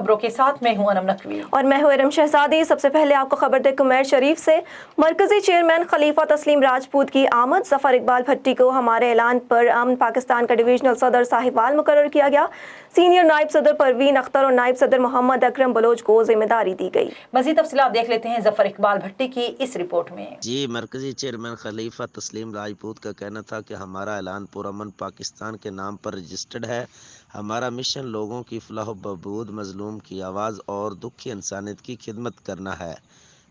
खबरों के साथ मैं हूं अनम नकवी और मैं हूं इरम शहजादी। सबसे पहले आपको खबर दे कुमैर शरीफ से। मरकजी चेयरमैन खलीफा तस्लीम राजपूत की आमद। जफर इकबाल भट्टी को हमारे ऐलान पर अमन पाकिस्तान का डिवीजनल सदर साहिवाल मुकर्रर किया गया। सीनियर नायब सदर परवीन अख्तर और नायब सदर मोहम्मद अकरम बलोच को जिम्मेदारी दी गई। मजीद तफसीलात देख लेते हैं जफर इकबाल भट्टी की इस रिपोर्ट में। जी, मरकजी चेयरमैन खलीफा तस्लीम राजपूत का कहना था कि हमारा ऐलान पुरअमन पाकिस्तान के नाम पर रजिस्टर्ड है। हमारा मिशन लोगों की फलाह बहबूद, मजलूम की आवाज़ और दुखी इंसानियत की खिदमत करना है।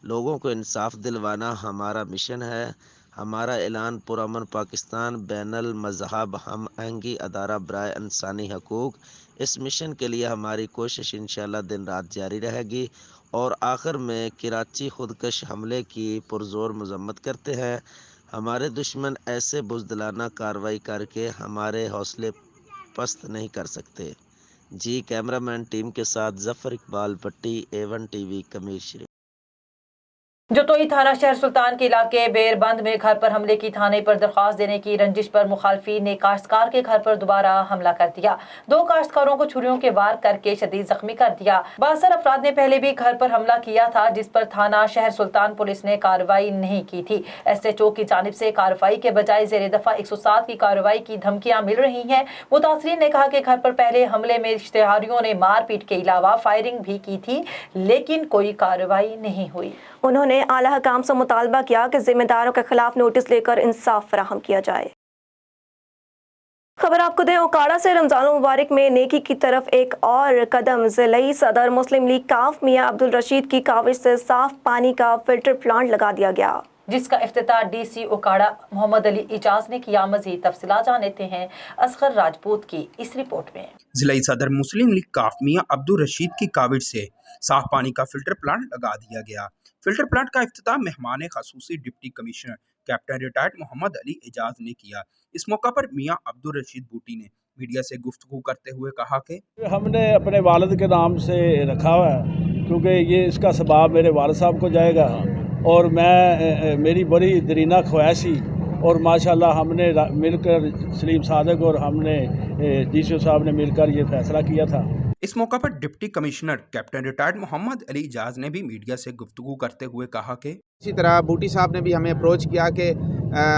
लोगों को इंसाफ दिलवाना हमारा मिशन है। हमारा ऐलान पुरअमन पाकिस्तान बैनुल मज़हब हम आहंगी अदारा बराए इंसानी हकूक़। इस मिशन के लिए हमारी कोशिश इंशाअल्लाह दिन रात जारी रहेगी। और आखिर में कराची खुदकश हमले की पुरजोर मजम्मत करते हैं। हमारे दुश्मन ऐसे बुज़दिलाना कार्रवाई करके हमारे हौसले पस्त नहीं कर सकते। जी, कैमरामैन टीम के साथ जफर इकबाल भट्टी, A1 TV, कमीर शरीफ। जतोई थाना शहर सुल्तान के इलाके बेरबंद में घर पर हमले की थाने पर दरख्वास्त देने की रंजिश पर मुखालफिन ने काश्तकार के घर पर दोबारा हमला कर दिया। 2 काश्तकारों को छुरियों के वार करके शदीद जख्मी कर दिया। 62 अफराद ने पहले भी घर पर हमला किया था, जिस पर थाना शहर सुल्तान पुलिस ने कार्रवाई नहीं की थी। SHO की जानिब से कार्रवाई के बजाय जेर दफा 107 की कार्रवाई की धमकियां मिल रही हैं। मुतासरीन ने कहा कि घर पर पहले हमले में इश्तेहारियों ने मारपीट के अलावा फायरिंग भी की थी, लेकिन कोई कार्रवाई नहीं हुई। उन्होंने आला हकाम से मुतालबा किया कि जिम्मेदारों के खिलाफ नोटिस लेकर इंसाफ फराहम किया जाए। खबर आपको दें, ओकाड़ा से रमजान मुबारक में नेकी की तरफ एक और कदम। ज़िलाई सदर मुस्लिम लीग काफ मियां अब्दुल रशीद की काविश से साफ पानी का फिल्टर प्लांट लगा दिया गया, जिसका इफ्तिताह DC ओकाड़ा मोहम्मद अली इजाज ने किया। मजीद तफसीलात जानते हैं असगर राजपूत की इस रिपोर्ट में। ज़िलाई सदर मुस्लिम लीग काफ मियां अब्दुल रशीद की काविश से साफ पानी का फिल्टर प्लांट लगा दिया गया। फिल्टर प्लांट का इफ्तिताह मेहमान खसूसी deputy commissioner captain retired Mohammad Ali Ejaz ने किया। इस मौका पर मियां अब्दुल रशीद बूटी ने मीडिया से गुफ्तगू करते हुए कहा कि हमने अपने वालिद के नाम से रखा हुआ है, क्योंकि ये इसका सबाब मेरे वालिद साहब को जाएगा और मैं मेरी बड़ी दरीना ख्वाहिश ही, और माशाल्लाह हमने मिलकर सलीम सादक और हमने DCO साहब ने मिलकर ये फैसला किया था। इस मौका पर deputy commissioner captain retired Mohammad Ali Ijaz ने भी मीडिया से गुफ्तगू करते हुए कहा कि इसी तरह बूटी साहब ने भी हमें अप्रोच किया कि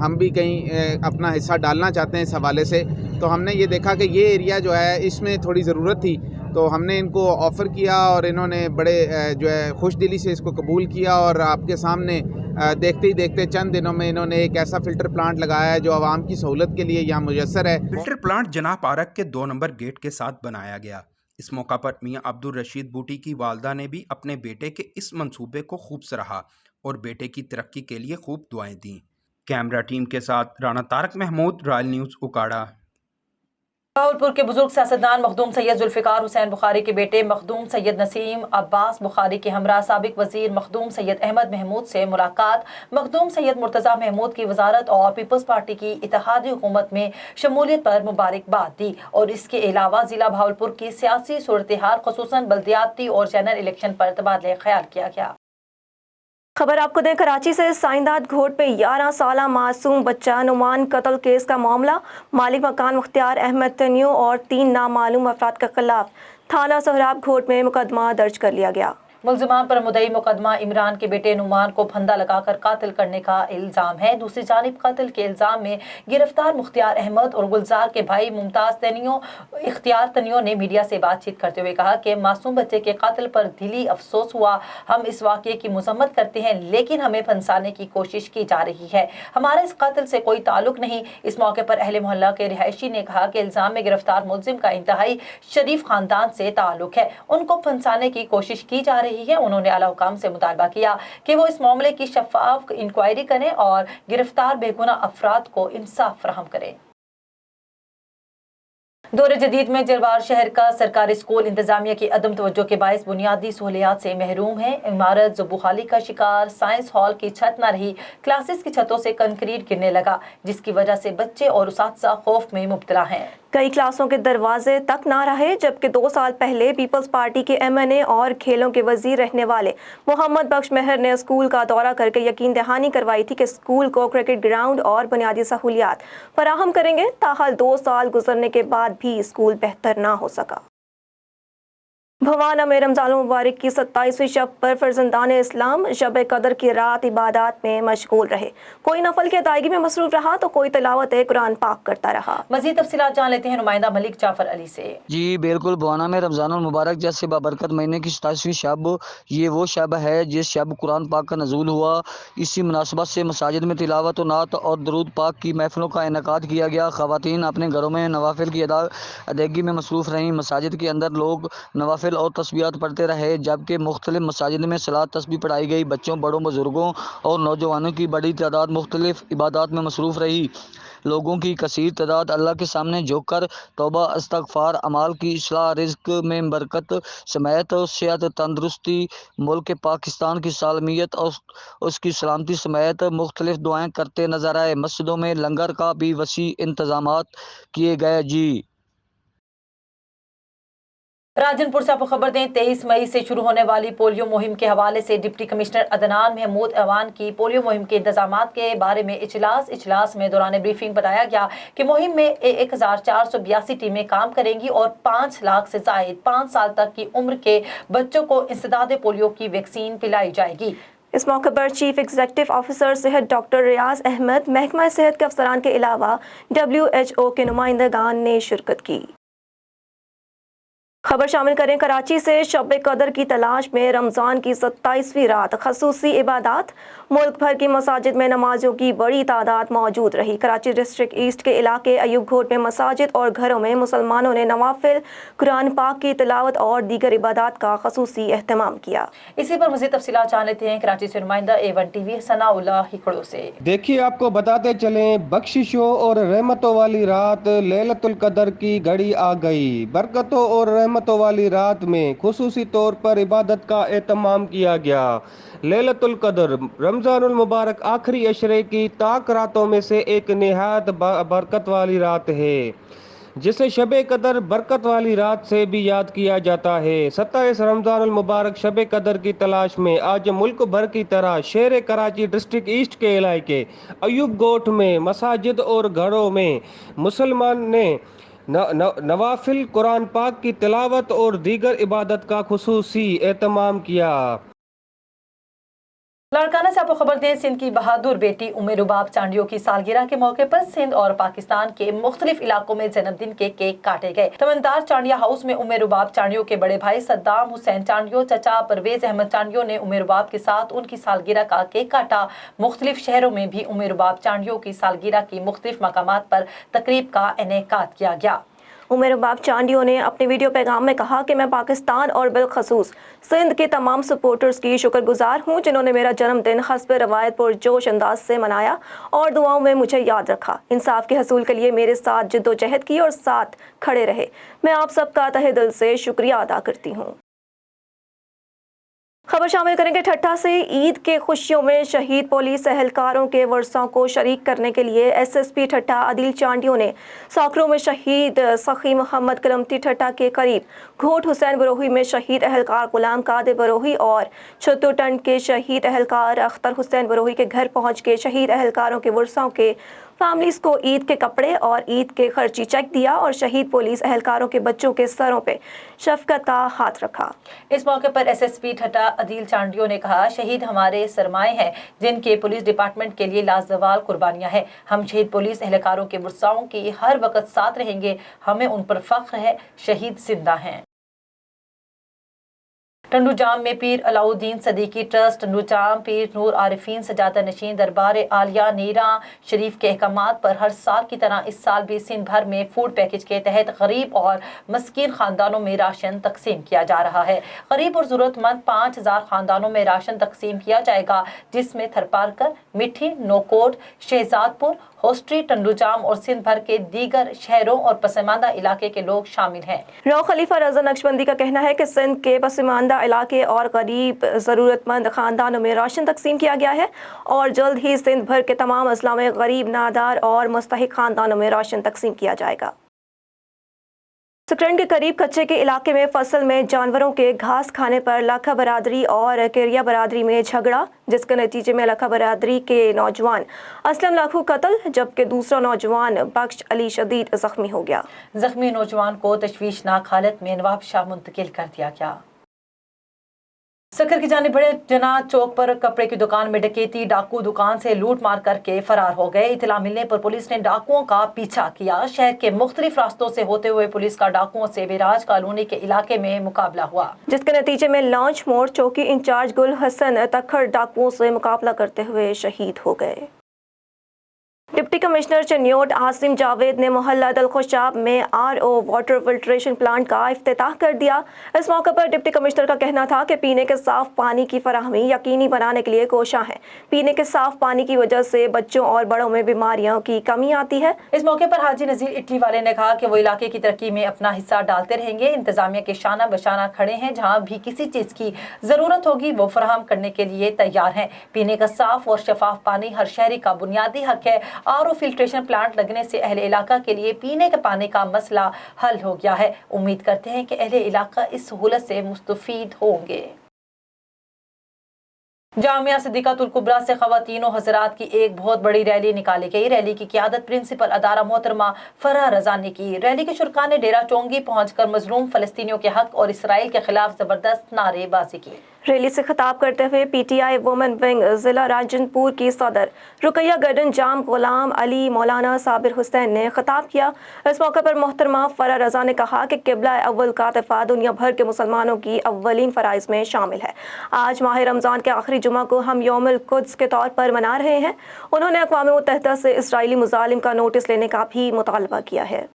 हम भी कहीं अपना हिस्सा डालना चाहते हैं इस हवाले से। तो हमने ये देखा कि ये एरिया जो है इसमें थोड़ी ज़रूरत थी, तो हमने इनको ऑफ़र किया और इन्होंने बड़े जो है खुश दिली से इसको कबूल किया। और आपके सामने देखते ही देखते चंद दिनों में इन्होंने एक ऐसा फ़िल्टर प्लांट लगाया है जो आवाम की सहूलत के लिए यहाँ मुयस्सर है। फिल्टर प्लांट जनाह पार्क के 2 नंबर गेट के साथ बनाया गया। इस मौका पर मियां अब्दुल रशीद बूटी की वालदा ने भी अपने बेटे के इस मंसूबे को खूब सराहा और बेटे की तरक्की के लिए खूब दुआएं दी। कैमरा टीम के साथ राना तारक महमूद, रॉयल न्यूज़, ओकाड़ा। बहावलपुर के बुजुर्ग सियासतदान मखदूम सैयद जुल्फिकार हुसैन बुखारी के बेटे मखदूम सैयद नसीम अब्बास बुखारी के हमरा साबिक वजीर मखदूम सैयद अहमद महमूद से मुलाकात। मखदूम सैयद मुर्तज़ा महमूद की वजारत और पीपल्स पार्टी की इत्तेहादी हुकूमत में शमूलियत पर मुबारकबाद दी। और इसके अलावा जिला बहावलपुर की सियासी सूरत हाल खसूसन बल्दियाती और जनरल इलेक्शन पर तबादला ख्याल किया गया। खबर आपको दें, कराची से साइंदाद घोट में 11 साला मासूम बच्चा नुमान कत्ल केस का मामला। मालिक मकान मुख्तियार अहमद तनियो और 3 नामालूम अफराद के खिलाफ थाना सोहराब घोट में मुकदमा दर्ज कर लिया गया। मुल्जिमान पर मुद्दई मुकदमा इमरान के बेटे नुमान को फंदा लगाकर कातिल करने का इल्जाम है। दूसरी जानिब कत्ल के इल्जाम में गिरफ्तार मुख्तियार अहमद और गुलजार के भाई मुमताज तनियो इख्तियार तनियो ने मीडिया से बातचीत करते हुए कहा कि मासूम बच्चे के कत्ल पर दिली अफसोस हुआ। हम इस वाक़ये की मजम्मत करते हैं, लेकिन हमें फंसाने की कोशिश की जा रही है। हमारा इस कत्ल से कोई ताल्लुक नहीं। इस मौके पर अहले मोहल्ला के रिहायशी ने कहा कि इल्जाम में गिरफ्तार मुलजिम का इंतहाई शरीफ खानदान से ताल्लुक है, उनको फंसाने की कोशिश की जा रही है। उन्होंने आला हुकाम से मुतालबा किया कि वो इस मामले की शफाफ इंक्वायरी करें और गिरफ्तार बेगुनाह अफराद को इंसाफ फराहम करें। दौरे जदीद में जरवार शहर का सरकारी स्कूल इंतजामिया की अदम तवज्जो के बायस बुनियादी सहूलियात से महरूम है। इमारत ज़ुबुखाली का शिकार। साइंस हॉल की छत न रही, क्लासेस की छतों से कंक्रीट गिरने लगा, जिसकी वजह से बच्चे और उसातिज़ा खौफ में मुब्तला हैं। कई क्लासों के दरवाजे तक ना रहे, जबकि 2 साल पहले पीपल्स पार्टी के MNA और खेलों के वजीर रहने वाले मोहम्मद बख्श मेहर ने स्कूल का दौरा करके यकीन दहानी करवाई थी कि स्कूल को क्रिकेट ग्राउंड और बुनियादी सहूलियात फराहम करेंगे। ताहल 2 साल गुजरने के बाद भी स्कूल बेहतर ना हो सका। भवाना में रमज़ान मुबारक की 27वीं शब पर फर्जंदान इस्लाम शब कदर की रात इबादत में मशगूल रहे। कोई नफल की अदायगी में मसरूफ रहा तो कोई तिलावत कुरान पाक करता रहा। मज़ीद तफसीलात जान लेते हैं नुमाइंदा मलिक जाफर अली से। जी बिल्कुल, भवाना में रमज़ान मुबारक जैसे बाबरकत महीने की 27वीं शब, ये वो शब है जिस शब कुरान पाक का नज़ूल हुआ। इसी मुनासबत से मसाजिद में तिलावत नात और दरूद पाक की महफ़िलों का इनेकाद किया गया। ख़वातीन अपने घरों में नवाफिल की अदायगी में मसरूफ़ रहीं। मसाजिद के अंदर लोग नवाफिल और तस्बीहात पढ़ते रहे, जबकि मुख्तलिफ मसाजिद में सलात तस्बीह पढ़ाई गई। बच्चों, बड़ों, बुजुर्गों और नौजवानों की बड़ी तादाद मुख्तलिफ इबादत में मसरूफ़ रही। लोगों की कसीर तादाद अल्लाह के सामने झुककर तौबा, इस्तग़फ़ार, अमाल की इस्लाह, रिज़्क़ में बरकत समेत सेहत, तंदुरुस्ती, मुल्क पाकिस्तान की सालमियत और उसकी सलामती समेत मुख्तलिफ दुआएं करते नजर आए। मस्जिदों में लंगर का भी वसी इंतज़ामात किए गए। जी राजनपुर से आपको खबर दें, 23 मई से शुरू होने वाली पोलियो मुहिम के हवाले से डिप्टी कमिश्नर अदनान महमूद अवान की पोलियो मुहिम के इंतजामात के बारे में इजलास में दौरान ब्रीफिंग बताया गया कि मुहिम में 1482 टीमें काम करेंगी और 5 लाख से जायद 5 साल तक की उम्र के बच्चों को इंसदाद पोलियो की वैक्सीन पिलाई जाएगी। इस मौके पर चीफ एग्जीक्यूटिव ऑफिसर सेहत डॉक्टर रियाज अहमद, महकमा सेहत के अफसरान के अलावा WHO के नुमाइंदगान ने शिरकत की। खबर शामिल करें कराची से। शब कदर की तलाश में रमज़ान की 27वीं रात खसूसी इबादत। मुल्क भर की मसाजिद में नमाजों की बड़ी तादाद मौजूद रही। कराची डिस्ट्रिक्ट ईस्ट के इलाके अयूब घोट में मसाजिद और घरों में मुसलमानों ने नवाफिल, कुरान पाक की तिलावत और दीगर इबादत का खसूसी एहतमाम किया। इसी पर मज़ीद तफसीलात जान लेते हैं कराची से नुमाइंदा A1 TV सनाउल्लाह हिकड़ो से। देखिए, आपको बताते चलें, बख्शिशों और रहमतों वाली रात लैलतुल कदर की घड़ी आ गई। बरकतों और रहमतों वाली रात में खुसूसी तौर पर इबादत का एहतमाम किया गया। लैलतुल कदर रमज़ानुल मुबारक आखिरी अशरे की ताक रातों में से एक निहायत बरकत वाली रात है, जिसे शब कदर बरकत वाली रात से भी याद किया जाता है। 27 रमज़ानुल मुबारक शब कदर की तलाश में आज मुल्क भर की तरह शहर कराची डिस्ट्रिक्ट ईस्ट के इलाके अयूब गोठ में मसाजिद और घरों में मुसलमान ने नवाफिल, कुरान पाक की तिलावत और दीगर इबादत का खुसूसी एहतमाम किया। लाड़काना से आपको खबर दें, सिंध की बहादुर बेटी उम्मे रुबाब चांडियो की सालगिरह के मौके पर सिंध और पाकिस्तान के मुख्तलिफ इलाकों में जन्मदिन के केक काटे गए। तमन्दार चांडिया हाउस में उम्मे रुबाब चांडियो के बड़े भाई सद्दाम हुसैन चांडियो, चचा परवेज अहमद चांडियो ने उम्मे रुबाब के साथ उनकी सालगिरह का केक काटा। मुख्तलिफ शहरों में भी उम्मे रुबाब चांडियो की सालगिरह की मुख्तलिफ मकामात पर तकरीब का इनेकाद किया गया। उम्मे रुबाब चांडियो ने अपने वीडियो पैगाम में कहा कि मैं पाकिस्तान और बिलखसूस सिंध के तमाम सपोर्टर्स की शुक्रगुजार हूँ, जिन्होंने मेरा जन्मदिन हस्ब रवायत पुरजोश अंदाज से मनाया और दुआओं में मुझे याद रखा। इंसाफ के हसूल के लिए मेरे साथ जिद्दोजहद की और साथ खड़े रहे। मैं आप सबका तहे दिल से शुक्रिया अदा करती हूँ। खबर शामिल करेंगे ठट्ठा से। ईद के खुशियों में शहीद पुलिस एहलकारों के वर्षों को शरीक करने के लिए SSP ठट्ठा आदिल चांडियो ने साकरों में शहीद सखी मोहम्मद कलमती ठट्ठा के करीब, घोट हुसैन बरोही में शहीद एहलकार गुलाम कादिर बरोही और छत्तुटंड के शहीद एहलकार अख्तर हुसैन बरोही के घर पहुँच के शहीद एहलकारों के वर्षों के फैमिलीज को ईद के कपड़े और ईद के खर्ची चेक दिया और शहीद पुलिस एहलकारों के बच्चों के सरों पे शफकत का हाथ रखा। इस मौके पर SSP ठट्ठा आदिल चांडियो ने कहा, शहीद हमारे सरमाए हैं जिनके पुलिस डिपार्टमेंट के लिए लाजवाल कुर्बानियां हैं। हम शहीद पुलिस एहलकारों के वर्षाओं की हर वक्त साथ रहेंगे। हमें उन पर फख्र है। शहीद जिंदा हैं। टंडूजाम में पीर अलाउद्दीन सदीकी ट्रस्ट, टंडूजाम पीर नूर आरिफीन सजादा नशीन दरबार आलिया नीरा शरीफ के अहकामात पर हर साल की तरह इस साल भी सिंध भर में फूड पैकेज के तहत गरीब और मस्कीन खानदानों में राशन तकसीम किया जा रहा है। गरीब और ज़रूरतमंद 5000 खानदानों में राशन तकसीम किया जाएगा, जिसमें थरपारकर, मिठी, नोकोट, शहजादपुर, होस्ट्री, टंडूजाम और सिंध भर के दीगर शहरों और पसमानदा इलाके के लोग शामिल हैं। रौ खलीफा रजा नक्शबंदी का कहना है कि सिंध के पसमानदा इलाके और गरीब ज़रूरतमंद खानदानों में राशन तकसीम किया गया है और जल्द ही सिंध भर के तमाम अजला में गरीब, नादार और मुस्तहिक खानदानों में राशन तकसीम किया जाएगा। सकरन के करीब कच्चे के इलाके में फसल में जानवरों के घास खाने पर लखा बरादरी और केरिया बरादरी में झगड़ा, जिसके नतीजे में लखा बरादरी के नौजवान असलम लाखू कत्ल जबकि दूसरा नौजवान बख्श अली शदीद जख्मी हो गया। जख्मी नौजवान को तशवीशनाक हालत में नवाबशाह मुंतकिल कर दिया गया। सकर की जानिब बड़े जना चौक पर कपड़े की दुकान में डकैती, डाकू दुकान से लूट मार करके फरार हो गए। इतला मिलने पर पुलिस ने डाकुओं का पीछा किया। शहर के मुख्तलिफ रास्तों से होते हुए पुलिस का डाकुओं से बेराज कॉलोनी के इलाके में मुकाबला हुआ, जिसके नतीजे में लॉन्च मोड़ चौकी इंचार्ज गुल हसन तखर डाकुओं से मुकाबला करते हुए शहीद हो गए। डिप्टी कमिश्नर चन्योट आसिम जावेद ने मोहल्ला दलखुशाब में RO वाटर फिल्ट्रेशन प्लांट का इफ्तिताह कर दिया। इस मौके पर डिप्टी कमिश्नर का कहना था कि पीने के साफ पानी की फराहमी यकीनी बनाने के लिए कोशिश है। पीने के साफ पानी की वजह से बच्चों और बड़ों में बीमारियों की कमी आती है। इस मौके पर हाजी नजीर इटली वाले ने कहा कि वो इलाके की तरक्की में अपना हिस्सा डालते रहेंगे। इंतजामिया के शाना बशाना खड़े हैं, जहाँ भी किसी चीज की जरूरत होगी वो फराहम करने के लिए तैयार हैं। पीने का साफ और शफाफ पानी हर शहरी का बुनियादी हक है। RO फिल्ट्रेशन प्लांट लगने से अहले इलाका के लिए पीने के पानी का मसला हल हो गया है। उम्मीद करते हैं कि अहले इलाका इस सहूलत से मुस्तफीद होंगे। जामिया सिद्दीकातुल कुबरा से ख़वातीनों हज़रात की एक बहुत बड़ी रैली निकाली गई। रैली की क़ियादत प्रिंसिपल अदारा मोहतरमा फराह रज़ा ने की। रैली के शुरका ने डेरा चोंगी पहुंचकर मजलूम फ़लस्तीनियों के हक और इसराइल के खिलाफ ज़बरदस्त नारेबाजी की। रैली से खिताब करते हुए PTI वुमेन विंग जिला राजनपुर की सदर रुकैया गर्डन जाम गुलाम अली मौलाना साबिर हुसैन ने खिताब किया। इस मौके पर मोहतरमा फराह रज़ा ने कहा कि क़िबला अव्वल का तफ़ा दुनिया भर के मुसलमानों की अव्वलीन फ़राइज़ में शामिल है। आज माह रमज़ान के आखिरी जुमा को हम यौमुल कुद्स के तौर पर मना रहे हैं। उन्होंने अक़वाम मुत्तहिदा से इसराइली मुज़ालिम का नोटिस लेने का भी मुतालबा किया है।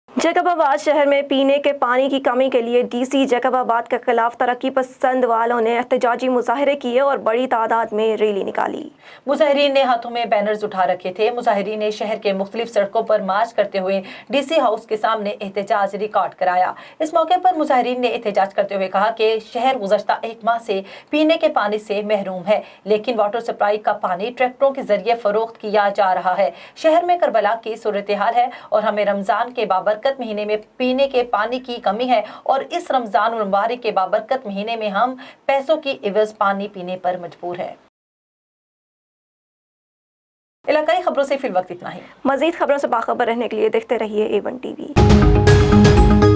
जैकबाबाद शहर में पीने के पानी की कमी के लिए DC जैकबाबाद के खिलाफ तरक्की पसंद वालों ने एहतजाजी मुजाहरे किए और बड़ी तादाद में रैली निकाली। मुजाहिरीन ने हाथों में बैनर्स उठा रखे थे। मुजाहिरीन ने शहर के मुख्तलिफ सड़कों पर मार्च करते हुए DC हाउस के सामने एहतजाज रिकॉर्ड कराया। इस मौके पर मुजाहिरीन ने एहतजाज करते हुए कहा कि शहर गुज़श्ता एक माह से पीने के पानी से महरूम है, लेकिन वाटर सप्लाई का पानी ट्रैक्टरों के जरिए फरोख्त किया जा रहा है। शहर में करबला की सूरत हाल है और हमें रमज़ान के बाबरकत महीने में पीने के पानी की कमी है और इस रमजान मुबारक के बाबरकत महीने में हम पैसों की इवज पानी पीने पर मजबूर है। इलाकाई खबरों से फिल वक्त इतना ही। मजीद खबरों से बाखबर रहने के लिए देखते रहिए A1 TV।